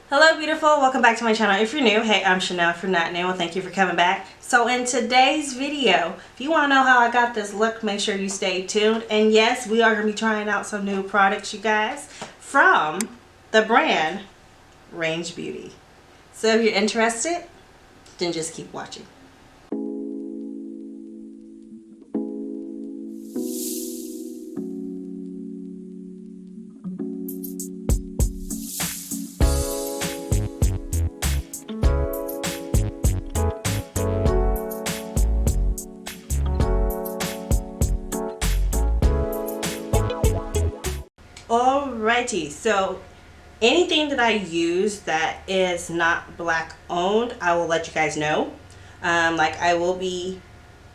Hello beautiful, welcome back to my channel. If you're new, hey, I'm Chanel. If you're not new, well, thank you for coming back. So in today's video, if you want to know how I got this look, make sure you stay tuned. And yes, we are going to be trying out some new products, you guys, from the brand Range Beauty. So if you're interested, then just keep watching. Alrighty, so anything that I use that is not black owned, I will let you guys know. Like I will be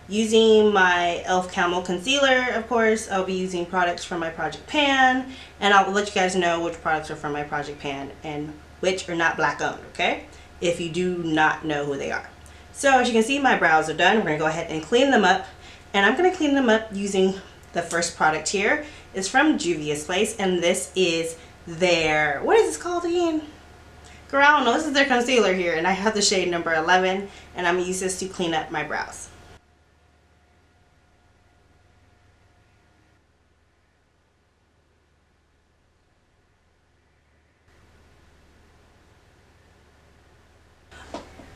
using my e.l.f. Camel Concealer, of course. I'll be using products from my Project Pan, and I'll let you guys know which products are from my Project Pan and which are not black owned, okay? If you do not know who they are. So as you can see, my brows are done. We're going to go ahead and clean them up, and I'm going to clean them up using the first product here. It's from Juvia'S, and this is their, what is this called again? Girl, I don't know. This is their concealer here, and I have the shade number 11, and I'm going to use this to clean up my brows.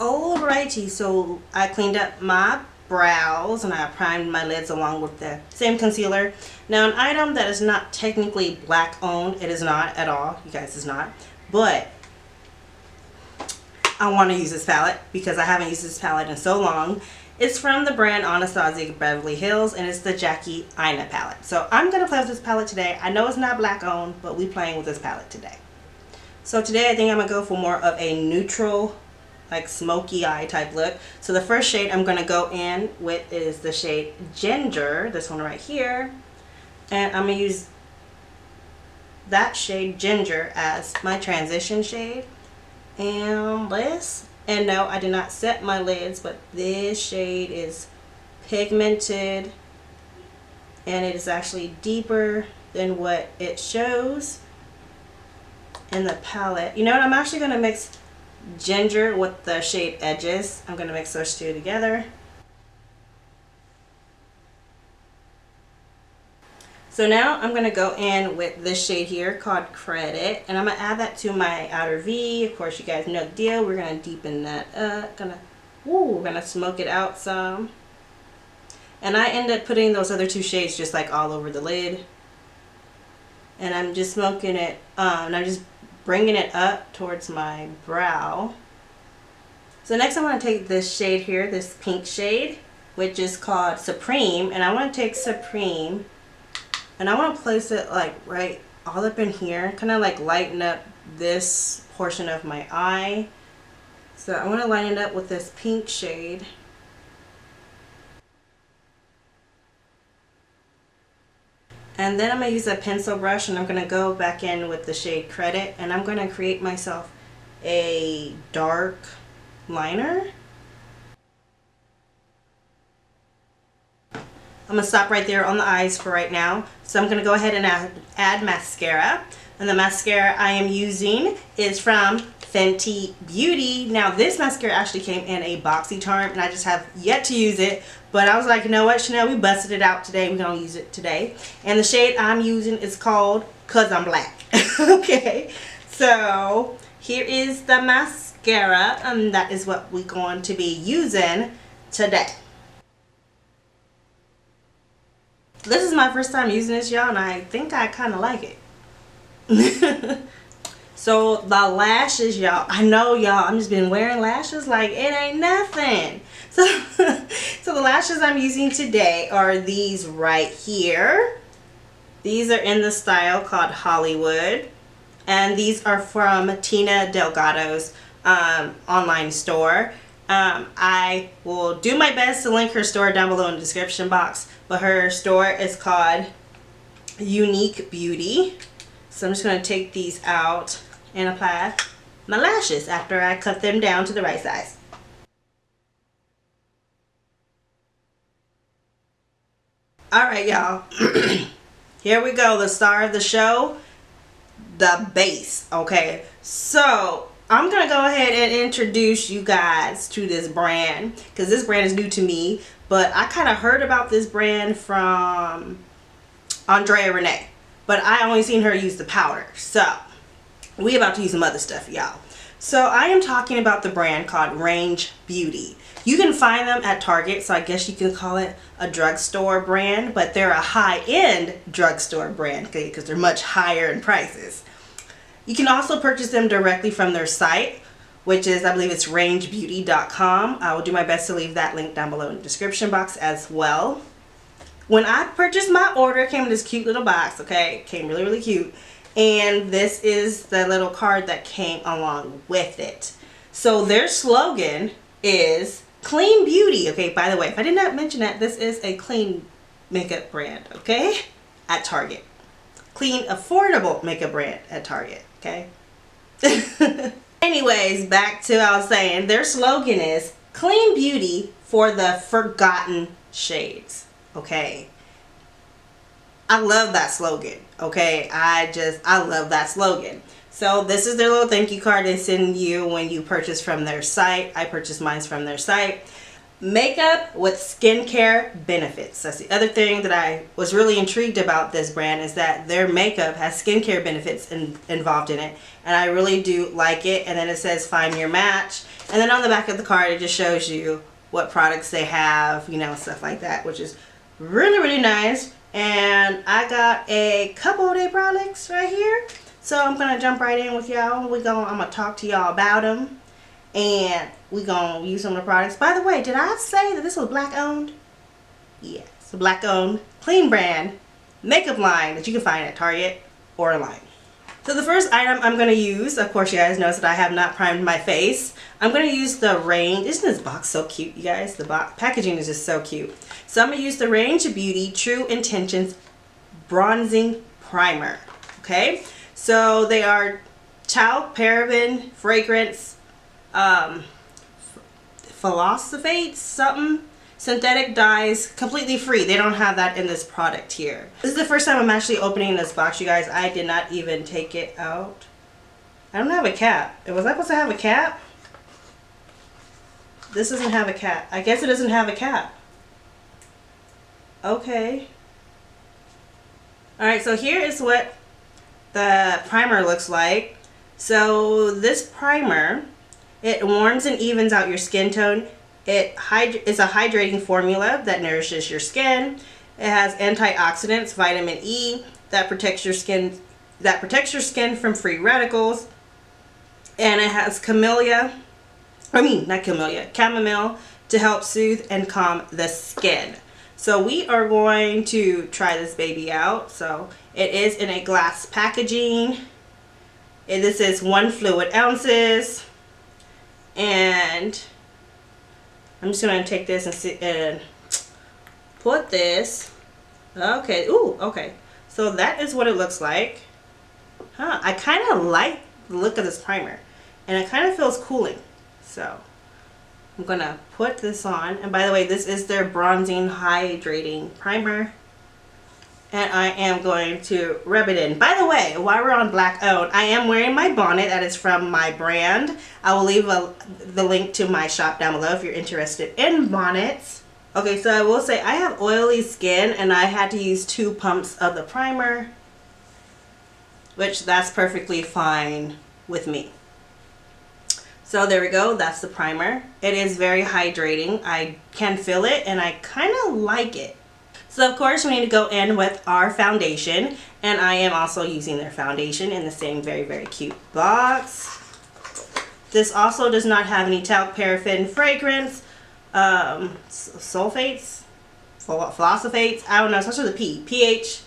Alrighty, so I cleaned up my brows and I primed my lids along with the same concealer. Now, an item that is not technically black owned, it is not at all, you guys, it's not, but I want to use this palette because I haven't used this palette in so long. It's from the brand Anastasia Beverly Hills, and it's the Jackie Aina palette. So I'm going to play with this palette today. I know it's not black owned, but we're playing with this palette today. So today I think I'm going to go for more of a neutral, like smoky eye type look. So the first shade I'm going to go in with is the shade Ginger, this one right here, and I'm going to use that shade Ginger as my transition shade. And this, and no, I did not set my lids, but this shade is pigmented and it is actually deeper than what it shows in the palette. You know what, I'm actually going to mix Ginger with the shade Edges. I'm going to mix those two together. So now I'm going to go in with this shade here called Credit, and I'm going to add that to my outer V. Of course, you guys know the deal. We're going to deepen that up. We're going to smoke it out some. And I end up putting those other two shades just like all over the lid. And I'm just smoking it, and I'm just bringing it up towards my brow. So next I'm going to take this shade here, this pink shade, which is called Supreme, and I want to take Supreme and I want to place it like right all up in here, kind of like lighten up this portion of my eye. So I want to line it up with this pink shade. And then I'm going to use a pencil brush, and I'm going to go back in with the shade Credit, and I'm going to create myself a dark liner. I'm going to stop right there on the eyes for right now. So I'm going to go ahead and add mascara. And the mascara I am using is from Fenty Beauty. Now this mascara actually came in a BoxyCharm, and I just have yet to use it. But I was like, you know what, Chanel, we busted it out today. We're going to use it today. And the shade I'm using is called Cause I'm Black. Okay, so here is the mascara, and that is what we're going to be using today. This is my first time using this, y'all, and I think I kind of like it. So the lashes, y'all, I know, y'all, I'm just been wearing lashes like it ain't nothing. So the lashes I'm using today are these right here. These are in the style called Hollywood, and these are from Tina Delgado's online store. I will do my best to link her store down below in the description box, but her store is called Unique Beauty. So I'm just going to take these out and apply my lashes after I cut them down to the right size. Alright, y'all. Here we go, the star of the show, the base. Okay, so I'm gonna go ahead and introduce you guys to this brand because this brand is new to me, but I kind of heard about this brand from Andrea Renee, but I only seen her use the powder. So we about to use some other stuff, y'all. So I am talking about the brand called Range Beauty. You can find them at Target, so I guess you can call it a drugstore brand, but they're a high-end drugstore brand because they're much higher in prices. You can also purchase them directly from their site, which is, I believe it's rangebeauty.com. I will do my best to leave that link down below in the description box as well. When I purchased my order, it came in this cute little box, okay? It came really, really cute. And this is the little card that came along with it. So their slogan is Clean Beauty. Okay, by the way, if I did not mention that, this is a clean makeup brand, okay? At Target. Clean, affordable makeup brand at Target, okay? Anyways, back to what I was saying. Their slogan is Clean Beauty for the Forgotten Shades, okay? I love that slogan, okay? I love that slogan. So this is their little thank you card they send you when you purchase from their site. I purchased mine from their site. Makeup with skincare benefits. That's the other thing that I was really intrigued about this brand, is that their makeup has skincare benefits involved in it. And I really do like it. And then it says find your match. And then on the back of the card, it just shows you what products they have, you know, stuff like that, which is really, really nice. And I got a couple of their products right here. So I'm going to jump right in with y'all. I'm going to talk to y'all about them. And we're going to use some of the products. By the way, did I say that this was black owned? Yeah, it's a black owned, clean brand makeup line that you can find at Target or online. So the first item I'm going to use, of course you guys notice that I have not primed my face. I'm going to use the Range. Isn't this box so cute, you guys? The box packaging is just so cute. So I'm going to use the Range Beauty True Intentions Bronzing Primer. Okay? So they are talc, paraben, fragrance, philosophates, something, synthetic dyes, completely free. They don't have that in this product here. This is the first time I'm actually opening this box, you guys. I did not even take it out. I don't have a cap. Was I supposed to have a cap? This doesn't have a cap. I guess it doesn't have a cap. Okay. Alright, so here is what the primer looks like. So this primer, it warms and evens out your skin tone. It's a hydrating formula that nourishes your skin. It has antioxidants, vitamin E, that protects your skin from free radicals. And it has chamomile to help soothe and calm the skin. So we are going to try this baby out. So it is in a glass packaging. And this is 1 fluid ounces. And I'm just going to take this and put this. Okay. Ooh, okay. So that is what it looks like. Huh. I kind of like the look of this primer. And it kind of feels cooling. So I'm going to put this on. And by the way, this is their bronzing hydrating primer. And I am going to rub it in. By the way, while we're on black owned, I am wearing my bonnet that is from my brand. I will leave the link to my shop down below if you're interested in bonnets. Okay, so I will say I have oily skin and I had to use 2 pumps of the primer, which that's perfectly fine with me. So there we go, that's the primer. It is very hydrating. I can feel it and I kind of like it. So of course we need to go in with our foundation, and I am also using their foundation in the same very, very cute box. This also does not have any talc, paraffin, fragrance, sulfates, philosophates, I don't know, such as a P, pH,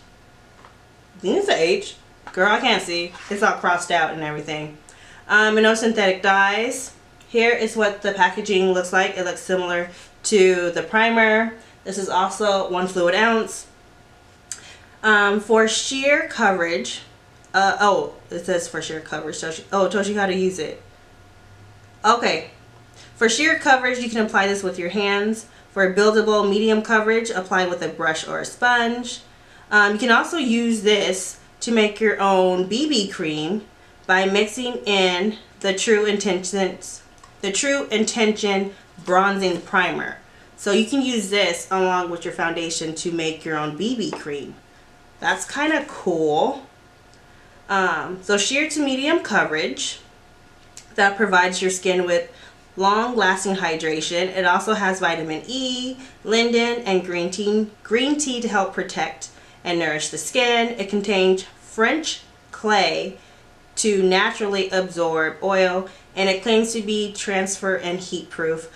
I think it's an H, girl I can't see, it's all crossed out and everything. And no synthetic dyes. Here is what the packaging looks like. It looks similar to the primer. This is also 1 fluid ounce. For sheer coverage, oh, it says for sheer coverage. Oh, it tells you how to use it. Okay. For sheer coverage, you can apply this with your hands. For buildable medium coverage, apply with a brush or a sponge. You can also use this to make your own BB cream by mixing in the True Intention Bronzing Primer. So you can use this along with your foundation to make your own BB cream. That's kind of cool. So sheer to medium coverage that provides your skin with long-lasting hydration. It also has vitamin E, linden, and green tea to help protect and nourish the skin. It contains French clay to naturally absorb oil, and it claims to be transfer and heat proof.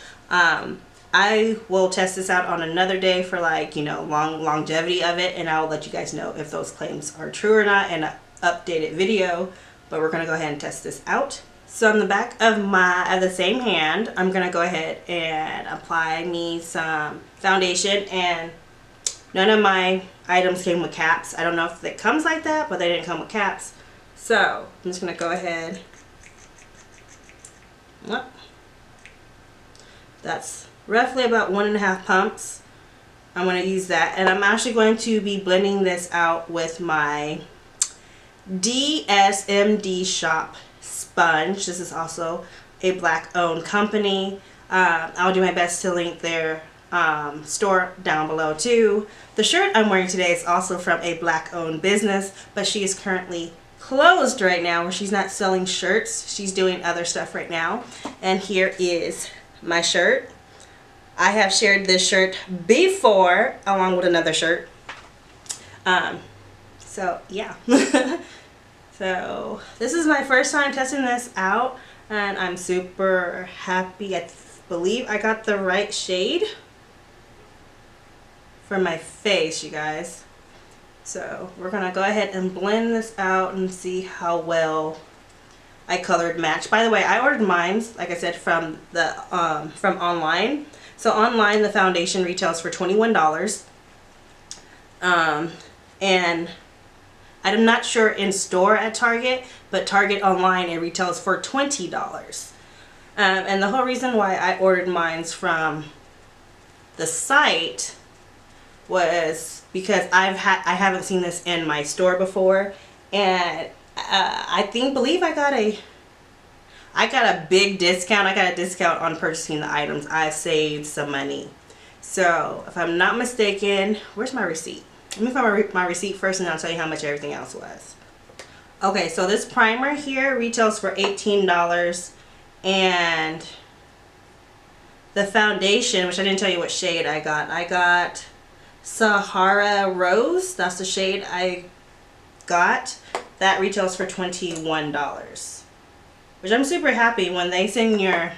I will test this out on another day for, like, you know, longevity of it, and I'll let you guys know if those claims are true or not in an updated video. But we're gonna go ahead and test this out. So on the back of the same hand, I'm gonna go ahead and apply me some foundation, and none of my items came with caps. I don't know if it comes like that, but they didn't come with caps. So I'm just gonna go ahead. That's roughly about 1.5 pumps. I'm gonna use that, and I'm actually going to be blending this out with my DSMD Shop sponge. This is also a black owned company. I'll do my best to link their store down below too. The shirt I'm wearing today is also from a black owned business, but she is currently closed right now, where she's not selling shirts. She's doing other stuff right now. And here is my shirt. I have shared this shirt before along with another shirt. So yeah. So this is my first time testing this out, and I'm super happy. I believe I got the right shade for my face, you guys. So we're gonna go ahead and blend this out and see how well I colored match. By the way, I ordered mine, like I said, from the from online. So online, the foundation retails for $21, and I'm not sure in store at Target, but Target online it retails for $20. And the whole reason why I ordered mine from the site was because I haven't seen this in my store before, and I believe I got a big discount. I got a discount on purchasing the items. I saved some money. So if I'm not mistaken, where's my receipt? Let me find my receipt first, and I'll tell you how much everything else was. Okay, so this primer here retails for $18, and the foundation, which I didn't tell you what shade I got Sahara Rose. That's the shade I got. That retails for $21, which I'm super happy when they send your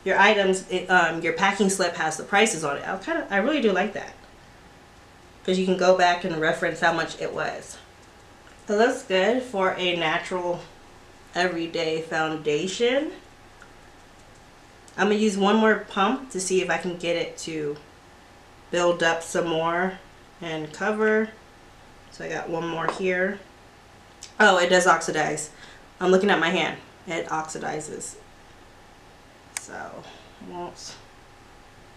items. Your packing slip has the prices on it. I really do like that, because you can go back and reference how much it was. It looks good for a natural everyday foundation. I'm going to use one more pump to see if I can get it to build up some more and cover. So I got one more here. Oh, it does oxidize. I'm looking at my hand. It oxidizes. So,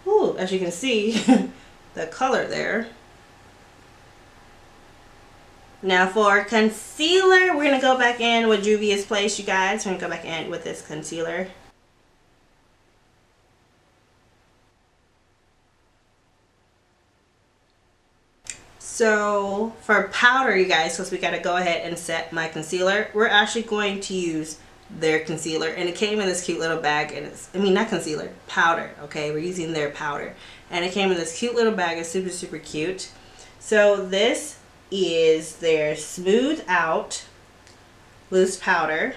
ooh, as you can see, the color there. Now for concealer, we're going to go back in with Juvia'S Place, you guys. We're going to go back in with this concealer. So for powder, you guys, because we got to go ahead and set my concealer, we're actually going to use their concealer. And it came in this cute little bag, and it's, not concealer, powder, okay? We're using their powder. And it came in this cute little bag. It's super, super cute. So this is their Smooth Out Loose Powder.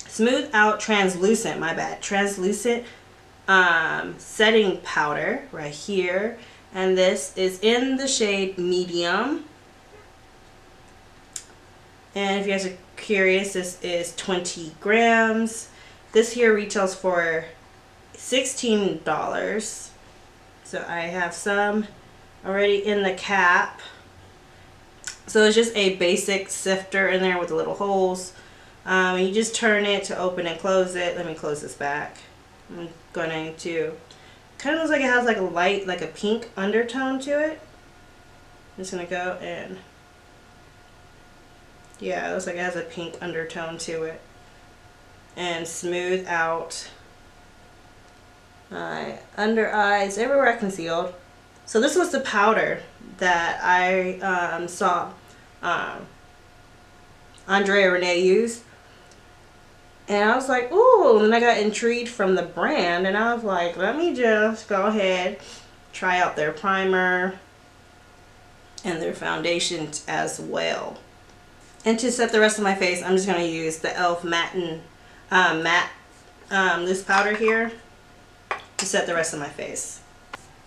Smooth Out Translucent, my bad. Translucent setting powder right here. And this is in the shade Medium. And if you guys are curious, this is 20 grams. This here retails for $16. So I have some already in the cap. So it's just a basic sifter in there with the little holes. You just turn it to open and close it. Let me close this back. I'm going to, kind of looks like it has like a light, like a pink undertone to it. I'm just going to go and, yeah, it looks like it has a pink undertone to it. and smooth out my under eyes, everywhere I concealed. So this was the powder that I saw Andrea Renee use. And I was like, ooh, and then I got intrigued from the brand, and I was like, let me just go ahead, try out their primer and their foundations as well. And to set the rest of my face, I'm just going to use the e.l.f. matte loose powder here to set the rest of my face.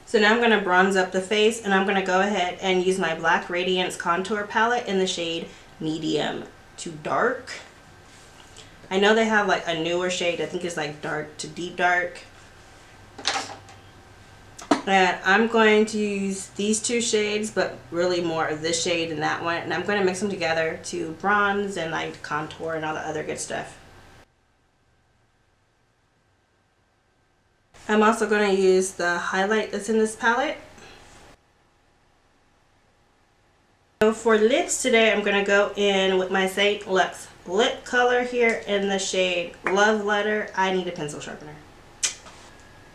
So now I'm going to bronze up the face, and I'm going to go ahead and use my black Radiance contour palette in the shade medium to dark. I know they have like a newer shade, I think it's like dark to deep dark. And I'm going to use these two shades, but really more of this shade than that one. And I'm going to mix them together to bronze and like contour and all the other good stuff. I'm also going to use the highlight that's in this palette. So for lips today, I'm going to go in with my St. Lux lip color here in the shade Love Letter. I Need a Pencil Sharpener.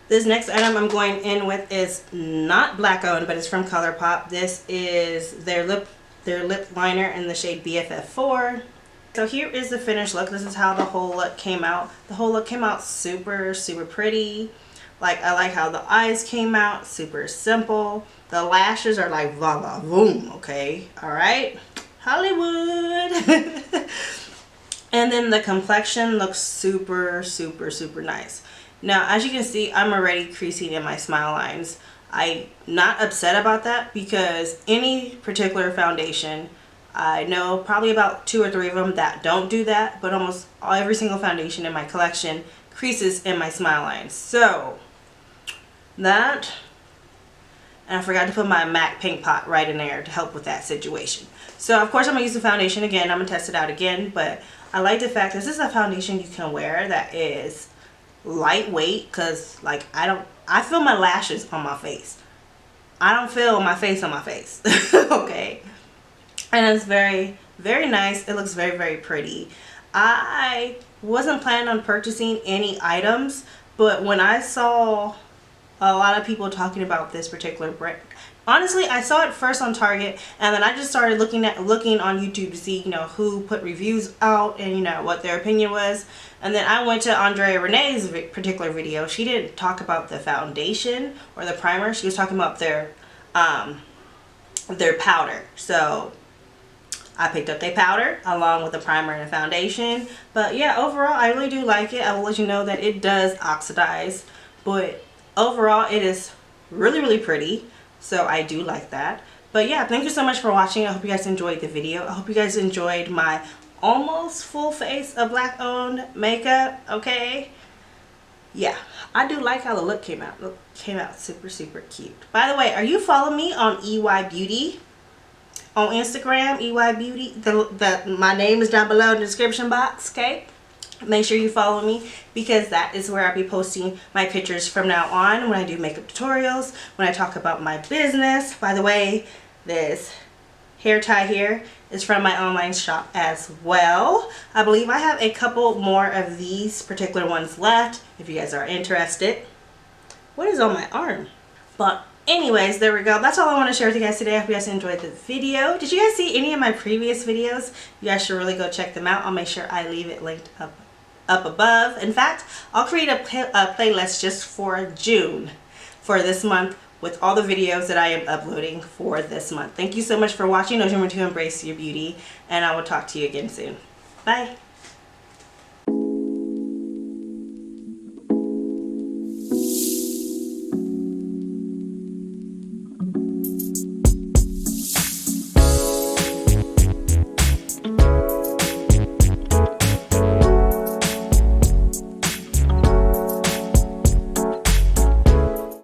This next item I'm going in with is not black owned, but it's from Colourpop. This is their lip liner in the shade BFF4. So here is the finished look. This is how the whole look came out. The whole look came out super, super pretty. Like, I like how the eyes came out, super simple. The lashes are like voila, boom, okay, all right, Hollywood. And then the complexion looks super, super, super nice. Now, as you can see, I'm already creasing in my smile lines. I'm not upset about that because any particular foundation, I know probably about 2 or 3 of them that don't do that, but almost every single foundation in my collection creases in my smile lines. So that, and I forgot to put my MAC Pink Pot right in there to help with that situation. So of course I'm gonna use the foundation again. I'm gonna test it out again, but I like the fact this is a foundation you can wear that is lightweight, because like I feel my lashes on my face. I don't feel my face on my face. Okay. And it's very, very nice. It looks very, very pretty. I wasn't planning on purchasing any items, but when I saw a lot of people talking about this particular brand, honestly, I saw it first on Target, and then I just started looking on YouTube to see, you know, who put reviews out and, you know, what their opinion was. And then I went to Andrea Renee's particular video. She didn't talk about the foundation or the primer. She was talking about their powder. So I picked up their powder along with the primer and the foundation. But yeah, overall, I really do like it. I will let you know that it does oxidize, but overall, it is really, really pretty. So I do like that. But yeah, thank you so much for watching. I hope you guys enjoyed the video. I hope you guys enjoyed my almost full face of black owned makeup. Okay, yeah, I do like how the look came out. Look, came out super, super cute. By the way, are you following me on EY Beauty on Instagram? EY Beauty, my name is down below in the description box. Okay, make sure you follow me, because that is where I'll be posting my pictures from now on when I do makeup tutorials, when I talk about my business. By the way, this hair tie here is from my online shop as well. I believe I have a couple more of these particular ones left if you guys are interested. What is on my arm? But anyways, there we go. That's all I want to share with you guys today. I hope you guys enjoyed the video. Did you guys see any of my previous videos? You guys should really go check them out. I'll make sure I leave it linked up above. In fact, I'll create a playlist just for June for this month with all the videos that I am uploading for this month. Thank you so much for watching. Don't remember to embrace your beauty, and I will talk to you again soon. Bye.